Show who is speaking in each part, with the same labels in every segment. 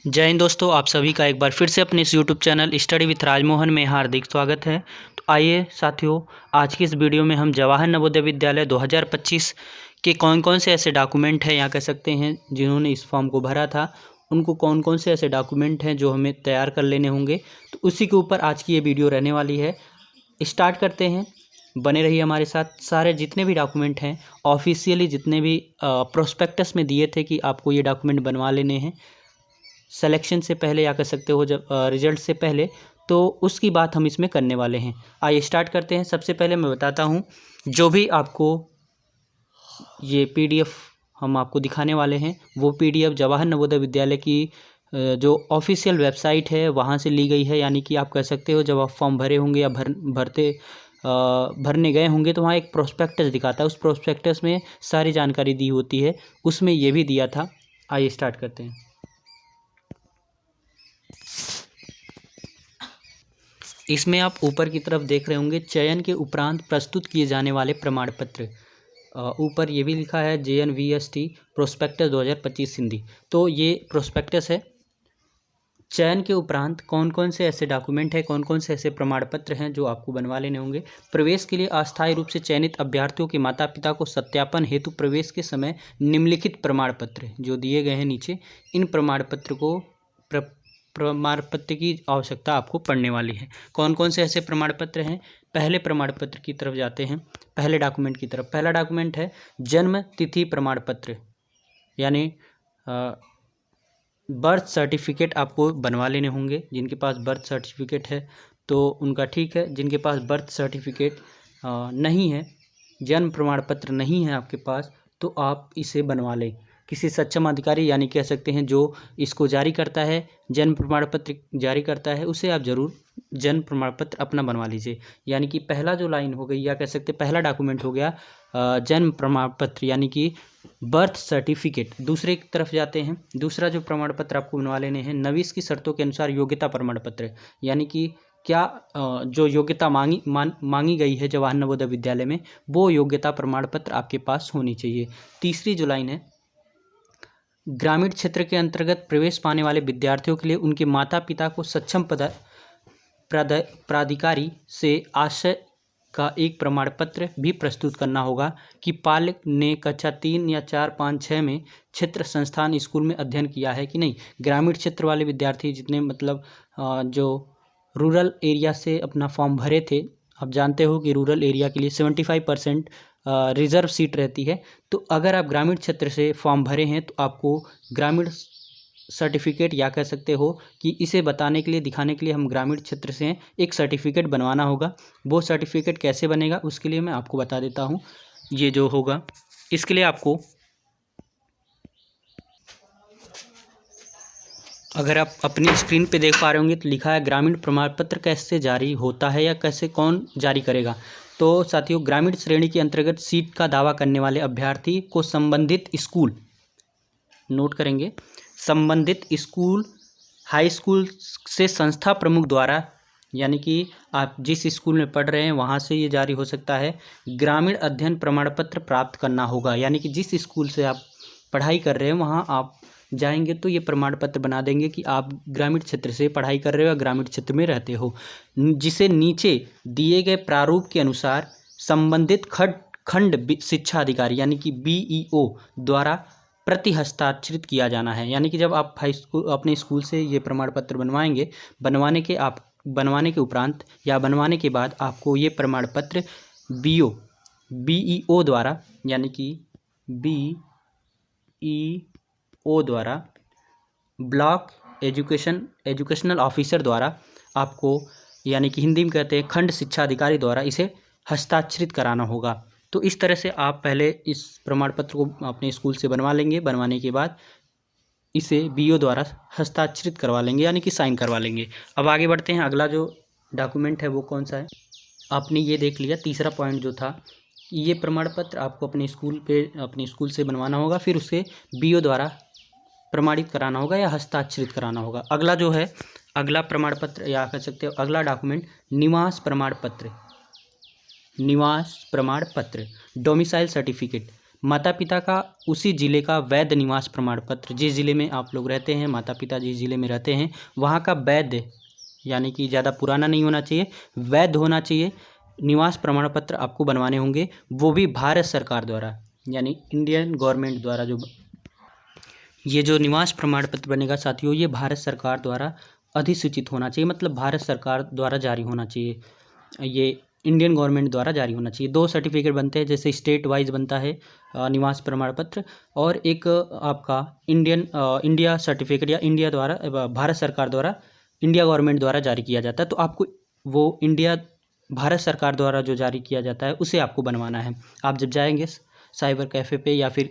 Speaker 1: जय हिंद दोस्तों, आप सभी का एक बार फिर से अपने इस YouTube channel study with Rajmohan में हार्दिक स्वागत है। तो आइए साथियों, आज की इस वीडियो में हम जवाहर नवोदय विद्यालय 2025 के कौन कौन से ऐसे डॉक्यूमेंट हैं या कह सकते हैं जिन्होंने इस फॉर्म को भरा था, उनको कौन कौन से ऐसे डॉक्यूमेंट हैं जो हमें तैयार कर लेने होंगे, तो उसी के ऊपर आज की ये वीडियो रहने वाली है। स्टार्ट करते हैं, बने रहिए हमारे साथ। सारे जितने भी डॉक्यूमेंट हैं ऑफिशियली, जितने भी प्रोस्पेक्टस में दिए थे कि आपको ये डॉक्यूमेंट बनवा लेने हैं सिलेक्शन से पहले या कह सकते हो जब रिजल्ट से पहले, तो उसकी बात हम इसमें करने वाले हैं। आइए स्टार्ट करते हैं। सबसे पहले मैं बताता हूँ, जो भी आपको ये पीडीएफ हम आपको दिखाने वाले हैं, वो पीडीएफ जवाहर नवोदय विद्यालय की जो ऑफिशियल वेबसाइट है वहाँ से ली गई है। यानी कि आप कह सकते हो जब आप फॉर्म भरे होंगे या भरने गए होंगे तो वहाँ एक प्रोस्पेक्टस दिखाता है, उस प्रोस्पेक्टस में सारी जानकारी दी होती है, उसमें ये भी दिया था। आइए स्टार्ट करते हैं। इसमें आप ऊपर की तरफ देख रहे होंगे, चयन के उपरांत प्रस्तुत किए जाने वाले प्रमाण पत्र। ऊपर ये भी लिखा है JNVST प्रोस्पेक्टस 2025 हिंदी। तो ये प्रोस्पेक्टस है। चयन के उपरांत कौन कौन से ऐसे डॉक्यूमेंट हैं, कौन कौन से ऐसे प्रमाण पत्र हैं जो आपको बनवा लेने होंगे। प्रवेश के लिए अस्थायी रूप से चयनित अभ्यर्थियों के माता पिता को सत्यापन हेतु प्रवेश के समय निम्नलिखित प्रमाण पत्र जो दिए गए हैं नीचे, इन प्रमाण पत्र को प्रमाण पत्र की आवश्यकता आपको पड़ने वाली है। कौन कौन से ऐसे प्रमाण पत्र हैं, पहले प्रमाण पत्र की तरफ जाते हैं, पहले डॉक्यूमेंट की तरफ। पहला डॉक्यूमेंट है जन्म तिथि प्रमाण पत्र, यानी बर्थ सर्टिफिकेट आपको बनवा लेने होंगे। जिनके पास बर्थ सर्टिफिकेट है तो उनका ठीक है, जिनके पास बर्थ सर्टिफिकेट नहीं है, जन्म प्रमाण पत्र नहीं है आपके पास, तो आप इसे बनवा लें। किसी सक्षम अधिकारी, यानी कह सकते हैं जो इसको जारी करता है, जन्म प्रमाण पत्र जारी करता है, उसे आप ज़रूर जन्म प्रमाण पत्र अपना बनवा लीजिए। यानी कि पहला जो लाइन हो गई या कह सकते पहला डॉक्यूमेंट हो गया जन्म प्रमाण पत्र, यानी कि बर्थ सर्टिफिकेट। दूसरे की तरफ जाते हैं, दूसरा जो प्रमाण पत्र आपको बनवा लेने हैं, नवीस की शर्तों के अनुसार योग्यता प्रमाण पत्र, यानी कि क्या जो योग्यता मांगी गई है जवाहर नवोदय विद्यालय में, वो योग्यता प्रमाण पत्र आपके पास होनी चाहिए। तीसरी जो लाइन है, ग्रामीण क्षेत्र के अंतर्गत प्रवेश पाने वाले विद्यार्थियों के लिए उनके माता पिता को सक्षम प्राधिकारी से आशय का एक प्रमाण पत्र भी प्रस्तुत करना होगा कि पालक ने कक्षा 3 या 4, 5, 6 में क्षेत्र संस्थान स्कूल में अध्ययन किया है कि नहीं। ग्रामीण क्षेत्र वाले विद्यार्थी जितने मतलब जो रूरल एरिया से अपना फॉर्म भरे थे, आप जानते हो कि रूरल एरिया के लिए 75% रिजर्व सीट रहती है। तो अगर आप ग्रामीण क्षेत्र से फॉर्म भरे हैं तो आपको ग्रामीण सर्टिफिकेट, या कह सकते हो कि इसे बताने के लिए, दिखाने के लिए हम ग्रामीण क्षेत्र से एक सर्टिफिकेट बनवाना होगा। वो सर्टिफिकेट कैसे बनेगा उसके लिए मैं आपको बता देता हूँ। ये जो होगा, इसके लिए आपको, अगर आप अपनी स्क्रीन पे देख पा रहे होंगे तो लिखा है ग्रामीण प्रमाण पत्र कैसे जारी होता है या कैसे कौन जारी करेगा। तो साथियों, ग्रामीण श्रेणी के अंतर्गत सीट का दावा करने वाले अभ्यर्थी को संबंधित स्कूल, नोट करेंगे, संबंधित स्कूल, हाई स्कूल से संस्था प्रमुख द्वारा, यानी कि आप जिस स्कूल में पढ़ रहे हैं वहाँ से ये जारी हो सकता है, ग्रामीण अध्ययन प्रमाण पत्र प्राप्त करना होगा। यानी कि जिस स्कूल से आप पढ़ाई कर रहे हैं वहाँ आप जाएंगे तो ये प्रमाण पत्र बना देंगे कि आप ग्रामीण क्षेत्र से पढ़ाई कर रहे हो या ग्रामीण क्षेत्र में रहते हो, जिसे नीचे दिए गए प्रारूप के अनुसार संबंधित खंड शिक्षा अधिकारी, यानी कि BEO द्वारा प्रति हस्ताक्षरित किया जाना है। यानी कि जब आप हाई स्कूल, अपने स्कूल से ये प्रमाण पत्र बनवाएंगे, बनवाने के उपरांत या बनवाने के बाद आपको ये प्रमाण पत्र BEO द्वारा, यानी कि BEO द्वारा, ब्लॉक एजुकेशनल ऑफिसर द्वारा आपको, यानी कि हिंदी में कहते हैं खंड शिक्षा अधिकारी द्वारा इसे हस्ताक्षरित कराना होगा। तो इस तरह से आप पहले इस प्रमाण पत्र को अपने स्कूल से बनवा लेंगे, बनवाने के बाद इसे BEO द्वारा हस्ताक्षरित करवा लेंगे, यानी कि साइन करवा लेंगे। अब आगे बढ़ते हैं, अगला जो डॉक्यूमेंट है वो कौन सा है। आपने ये देख लिया, तीसरा पॉइंट जो था, ये प्रमाण पत्र आपको अपने स्कूल से बनवाना होगा, फिर उसे BEO द्वारा प्रमाणित कराना होगा या हस्ताक्षरित कराना होगा। अगला जो है, अगला प्रमाण पत्र या कह सकते हो अगला डॉक्यूमेंट, निवास प्रमाण पत्र, निवास प्रमाण पत्र, डोमिसाइल सर्टिफिकेट। माता पिता का उसी ज़िले का वैध निवास प्रमाण पत्र, जिस ज़िले में आप लोग रहते हैं, माता पिता जिस ज़िले में रहते हैं वहाँ का वैध, यानी कि ज़्यादा पुराना नहीं होना चाहिए, वैध होना चाहिए, निवास प्रमाण पत्र आपको बनवाने होंगे, वो भी भारत सरकार द्वारा, यानी इंडियन गवर्नमेंट द्वारा। ये जो निवास प्रमाण पत्र बनेगा साथियों, ये भारत सरकार द्वारा अधिसूचित होना चाहिए, मतलब भारत सरकार द्वारा जारी होना चाहिए, ये इंडियन गवर्नमेंट द्वारा जारी होना चाहिए। 2 सर्टिफिकेट बनते हैं, जैसे स्टेट वाइज बनता है निवास प्रमाण पत्र, और एक आपका इंडिया सर्टिफिकेट, या इंडिया द्वारा भारत सरकार द्वारा, इंडिया गवर्नमेंट द्वारा जारी किया जाता है। तो आपको वो भारत सरकार द्वारा जो जारी किया जाता है उसे आपको बनवाना है। आप जब जाएंगे साइबर कैफ़े पे या फिर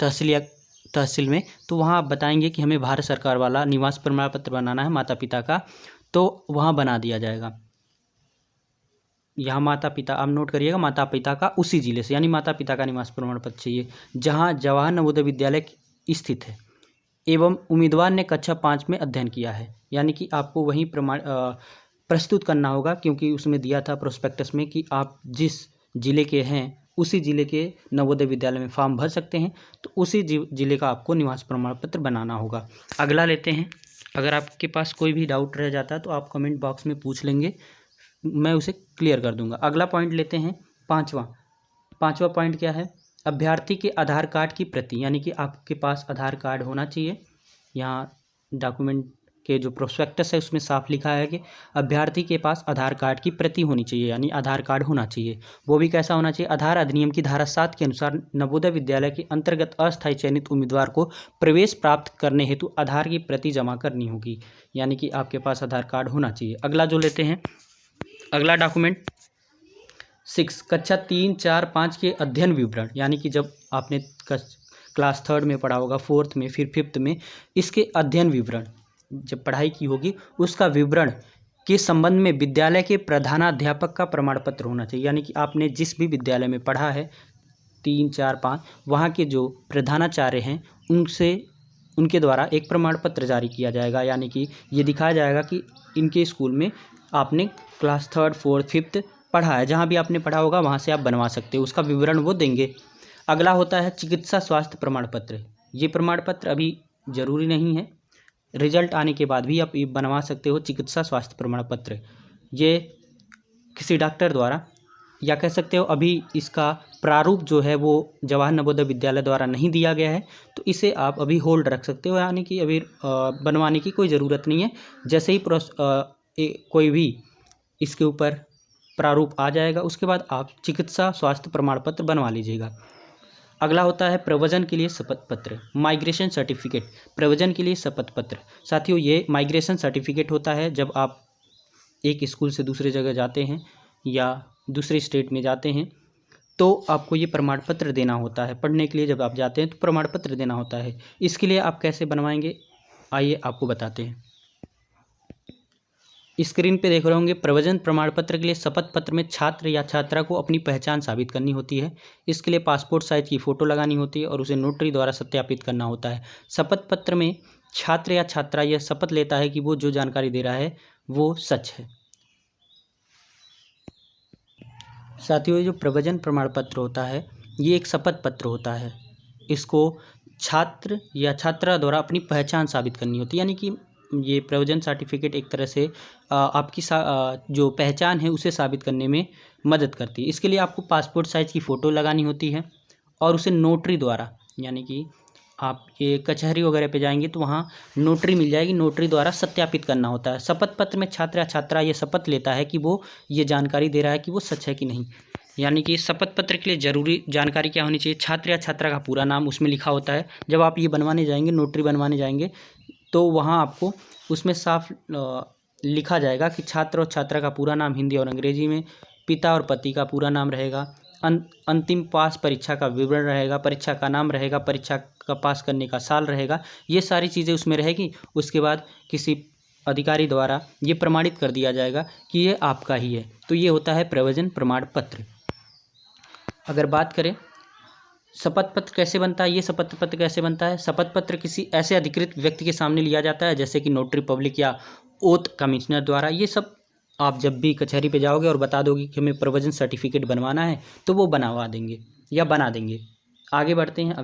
Speaker 1: तहसील में, तो वहाँ आप बताएंगे कि हमें भारत सरकार वाला निवास प्रमाण पत्र बनाना है माता पिता का, तो वहाँ बना दिया जाएगा। यहाँ माता पिता, आप नोट करिएगा, माता पिता का उसी ज़िले से, यानी माता पिता का निवास प्रमाण पत्र चाहिए जहाँ जवाहर नवोदय विद्यालय स्थित है एवं उम्मीदवार ने कक्षा 5 में अध्ययन किया है, यानी कि आपको वहीं प्रस्तुत करना होगा, क्योंकि उसमें दिया था प्रोस्पेक्टस में कि आप जिस ज़िले के हैं उसी ज़िले के नवोदय विद्यालय में फॉर्म भर सकते हैं, तो उसी ज़िले का आपको निवास प्रमाण पत्र बनाना होगा। अगला लेते हैं। अगर आपके पास कोई भी डाउट रह जाता है तो आप कमेंट बॉक्स में पूछ लेंगे, मैं उसे क्लियर कर दूंगा। अगला पॉइंट लेते हैं, पाँचवा पॉइंट क्या है? अभ्यर्थी के आधार कार्ड की प्रति, यानी कि आपके पास आधार कार्ड होना चाहिए। यहाँ डॉक्यूमेंट के जो प्रोस्पेक्टस है उसमें साफ लिखा है कि अभ्यर्थी के पास आधार कार्ड की प्रति होनी चाहिए, यानी आधार कार्ड होना चाहिए। वो भी कैसा होना चाहिए? आधार अधिनियम की धारा 7 के अनुसार नवोदय विद्यालय के अंतर्गत अस्थायी चयनित उम्मीदवार को प्रवेश प्राप्त करने हेतु आधार की प्रति जमा करनी होगी, यानी कि आपके पास आधार कार्ड होना चाहिए। अगला जो लेते हैं, अगला डॉक्यूमेंट 6, कक्षा 3, 4, 5 के अध्ययन विवरण, यानी कि जब आपने क्लास 3 में पढ़ा होगा, 4th में, फिर 5th में, इसके अध्ययन विवरण जब पढ़ाई की होगी उसका विवरण के संबंध में विद्यालय के प्रधानाध्यापक का प्रमाण पत्र होना चाहिए, यानी कि आपने जिस भी विद्यालय में पढ़ा है 3, 4, 5, वहाँ के जो प्रधानाचार्य हैं उनके द्वारा एक प्रमाण पत्र जारी किया जाएगा, यानी कि ये दिखाया जाएगा कि इनके स्कूल में आपने क्लास 3, 4, 5th पढ़ा है, जहाँ भी आपने पढ़ा होगा वहाँ से आप बनवा सकते हो, उसका विवरण वो देंगे। अगला होता है चिकित्सा स्वास्थ्य प्रमाण पत्र। ये प्रमाण पत्र अभी ज़रूरी नहीं है, रिजल्ट आने के बाद भी आप ये बनवा सकते हो चिकित्सा स्वास्थ्य प्रमाण पत्र। ये किसी डॉक्टर द्वारा, या कह सकते हो अभी इसका प्रारूप जो है वो जवाहर नवोदय विद्यालय द्वारा नहीं दिया गया है, तो इसे आप अभी होल्ड रख सकते हो, यानी कि अभी बनवाने की कोई ज़रूरत नहीं है। जैसे ही कोई भी इसके ऊपर प्रारूप आ जाएगा उसके बाद आप चिकित्सा स्वास्थ्य प्रमाण पत्र बनवा लीजिएगा। अगला होता है प्रव्रजन के लिए शपथ पत्र, माइग्रेशन सर्टिफिकेट। प्रव्रजन के लिए शपथ पत्र साथियों, ये माइग्रेशन सर्टिफिकेट होता है जब आप एक स्कूल से दूसरे जगह जाते हैं या दूसरे स्टेट में जाते हैं, तो आपको ये प्रमाण पत्र देना होता है। पढ़ने के लिए जब आप जाते हैं तो प्रमाण पत्र देना होता है। इसके लिए आप कैसे बनवाएंगे, आइए आपको बताते हैं। स्क्रीन पे देख रहे होंगे, प्रव्रजन प्रमाण पत्र के लिए शपथ पत्र में छात्र या छात्रा को अपनी पहचान साबित करनी होती है। इसके लिए पासपोर्ट साइज की फ़ोटो लगानी होती है और उसे नोटरी द्वारा सत्यापित करना होता है। शपथ पत्र में छात्र या छात्रा यह शपथ लेता है कि वो जो जानकारी दे रहा है वो सच है। साथियों, ये जो प्रव्रजन प्रमाण पत्र होता है ये एक शपथ पत्र होता है। इसको छात्र या छात्रा द्वारा अपनी पहचान साबित करनी होती है, यानी कि ये प्रव्रजन सर्टिफिकेट एक तरह से आपकी जो पहचान है उसे साबित करने में मदद करती है। इसके लिए आपको पासपोर्ट साइज़ की फ़ोटो लगानी होती है और उसे नोटरी द्वारा, यानी कि आप ये कचहरी वगैरह पे जाएंगे तो वहाँ नोटरी मिल जाएगी, नोटरी द्वारा सत्यापित करना होता है। शपथ पत्र में छात्र या छात्रा ये शपथ लेता है कि वो ये जानकारी दे रहा है कि वो सच है कि नहीं। यानी कि शपथ पत्र के लिए ज़रूरी जानकारी क्या होनी चाहिए? छात्र या छात्रा का पूरा नाम उसमें लिखा होता है। जब आप ये बनवाने जाएंगे, नोटरी बनवाने जाएंगे, तो वहाँ आपको उसमें साफ लिखा जाएगा कि छात्र और छात्रा का पूरा नाम हिंदी और अंग्रेजी में, पिता और पति का पूरा नाम रहेगा, अंतिम पास परीक्षा का विवरण रहेगा, परीक्षा का नाम रहेगा, परीक्षा का पास करने का साल रहेगा, ये सारी चीज़ें उसमें रहेगी। उसके बाद किसी अधिकारी द्वारा ये प्रमाणित कर दिया जाएगा कि ये आपका ही है। तो ये होता है प्रव्रजन प्रमाण पत्र। अगर बात करें शपथ पत्र कैसे बनता है, ये शपथ पत्र कैसे बनता है? शपथ पत्र किसी ऐसे अधिकृत व्यक्ति के सामने लिया जाता है जैसे कि नोटरी पब्लिक या ओथ कमिश्नर द्वारा। ये सब आप जब भी कचहरी पे जाओगे और बता दोगे कि हमें प्रव्रजन सर्टिफिकेट बनवाना है तो वो बनवा देंगे। या बना देंगे। आगे बढ़ते हैं।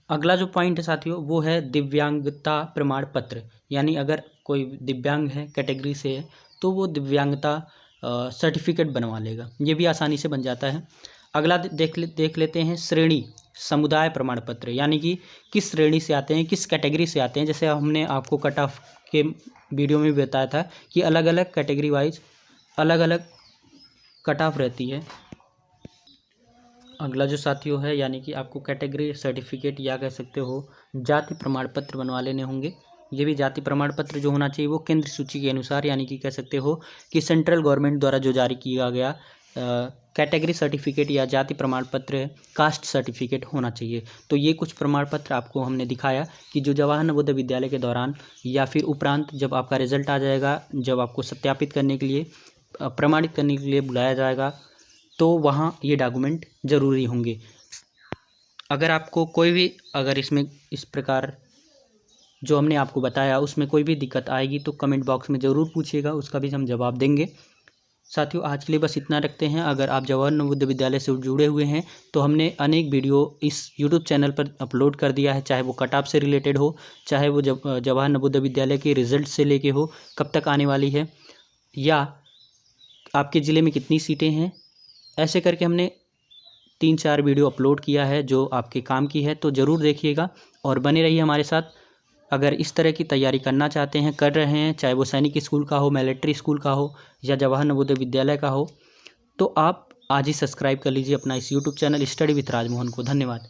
Speaker 1: अगला जो पॉइंट है साथियों वो है दिव्यांगता प्रमाण पत्र। यानी अगर कोई दिव्यांग है, कैटेगरी से है, तो वो दिव्यांगता सर्टिफिकेट बनवा लेगा। ये भी आसानी से बन जाता है। अगला देख लेते हैं श्रेणी समुदाय प्रमाण पत्र। यानी कि किस श्रेणी से आते हैं, किस कैटेगरी से आते हैं। जैसे हमने आपको कट ऑफ के वीडियो में भी बताया था कि अलग अलग कैटेगरी वाइज अलग अलग कट ऑफ रहती है। अगला जो साथियों है, यानी कि आपको कैटेगरी सर्टिफिकेट या कह सकते हो जाति प्रमाण पत्र बनवा लेने होंगे। ये भी जाति प्रमाण पत्र जो होना चाहिए वो केंद्र सूची के अनुसार, यानी कि कह सकते हो कि सेंट्रल गवर्नमेंट द्वारा जो जारी किया गया कैटेगरी सर्टिफिकेट या जाति प्रमाण पत्र, कास्ट सर्टिफिकेट होना चाहिए। तो ये कुछ प्रमाण पत्र आपको हमने दिखाया कि जो जवाहर नवोदय विद्यालय के दौरान या फिर उपरांत जब आपका रिजल्ट आ जाएगा, जब आपको सत्यापित करने के लिए, प्रमाणित करने के लिए बुलाया जाएगा, तो वहाँ ये डॉक्यूमेंट ज़रूरी होंगे। अगर आपको कोई भी, अगर इसमें इस प्रकार जो हमने आपको बताया उसमें कोई भी दिक्कत आएगी तो कमेंट बॉक्स में ज़रूर पूछिएगा, उसका भी हम जवाब देंगे। साथियों आज के लिए बस इतना रखते हैं। अगर आप जवाहर नवोदय विद्यालय से जुड़े हुए हैं तो हमने अनेक वीडियो इस यूट्यूब चैनल पर अपलोड कर दिया है, चाहे वो कट ऑफ से रिलेटेड हो, चाहे वो जवाहर नवोदय विद्यालय के रिजल्ट से लेके हो, कब तक आने वाली है, या आपके ज़िले में कितनी सीटें हैं। ऐसे करके हमने 3-4 वीडियो अपलोड किया है जो आपके काम की है। तो ज़रूर देखिएगा और बने रहिए हमारे साथ। अगर इस तरह की तैयारी करना चाहते हैं, कर रहे हैं, चाहे वो सैनिक स्कूल का हो, मिलिट्री स्कूल का हो या जवाहर नवोदय विद्यालय का हो, तो आप आज ही सब्सक्राइब कर लीजिए अपना इस YouTube channel study with Rajmohan को। धन्यवाद।